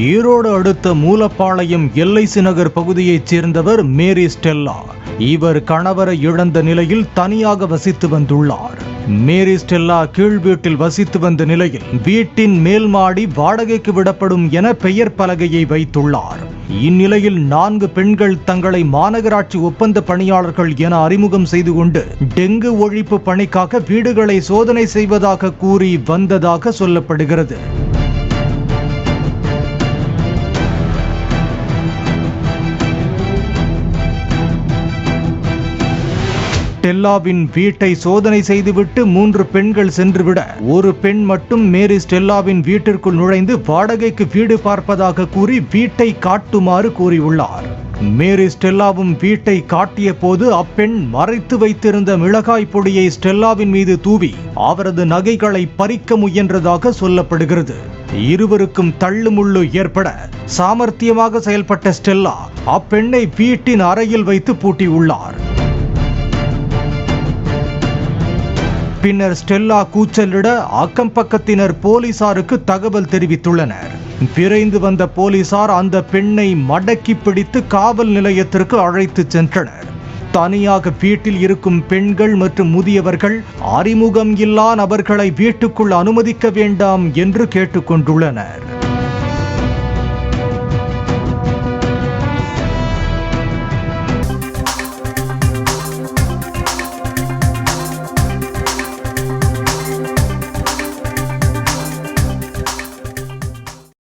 ஈரோடு அடுத்த மூலப்பாளையம் எல்ஐசி நகர் பகுதியைச் சேர்ந்தவர் மேரி ஸ்டெல்லா. இவர் கணவரை இழந்த நிலையில் தனியாக வசித்து வந்துள்ளார். மேரி ஸ்டெல்லா கீழ் வீட்டில் வசித்து வந்த நிலையில் வீட்டின் மேல் மாடி வாடகைக்கு விடப்படும் என பெயர் பலகையை வைத்துள்ளார். இந்நிலையில் 4 பெண்கள் தங்களை மாநகராட்சி ஒப்பந்த பணியாளர்கள் என அறிமுகம் செய்து கொண்டு டெங்கு ஒழிப்பு பணிக்காக வீடுகளை சோதனை செய்வதாக கூறி வந்ததாக சொல்லப்படுகிறது. ஸ்டெல்லாவின் வீட்டை சோதனை செய்துவிட்டு 3 பெண்கள் சென்றுவிட ஒரு பெண் மட்டும் மேரி ஸ்டெல்லாவின் வீட்டிற்குள் நுழைந்து வாடகைக்கு வீடு பார்ப்பதாக கூறி வீட்டை காட்டுமாறு கூறியுள்ளார். மேரி ஸ்டெல்லாவும் வீட்டை காட்டிய போது அப்பெண் மறைத்து வைத்திருந்த மிளகாய் பொடியை ஸ்டெல்லாவின் மீது தூவி அவரது நகைகளை பறிக்க முயன்றதாக சொல்லப்படுகிறது. இருவருக்கும் தள்ளுமுள்ளு ஏற்பட சாமர்த்தியமாக செயல்பட்ட ஸ்டெல்லா அப்பெண்ணை வீட்டின் அறையில் வைத்து பூட்டியுள்ளார். பின்னர் ஸ்டெல்லா கூச்சலிட அக்கம் பக்கத்தினர் போலீசாருக்கு தகவல் தெரிவித்துள்ளனர். விரைந்து வந்த போலீசார் அந்த பெண்ணை மடக்கி பிடித்து காவல் நிலையத்திற்கு அழைத்து சென்றனர். தனியாக வீட்டில் இருக்கும் பெண்கள் மற்றும் முதியவர்கள் அறிமுகம் இல்லா நபர்களை வீட்டுக்குள் அனுமதிக்க வேண்டாம் என்று கேட்டுக்கொண்டுள்ளனர்.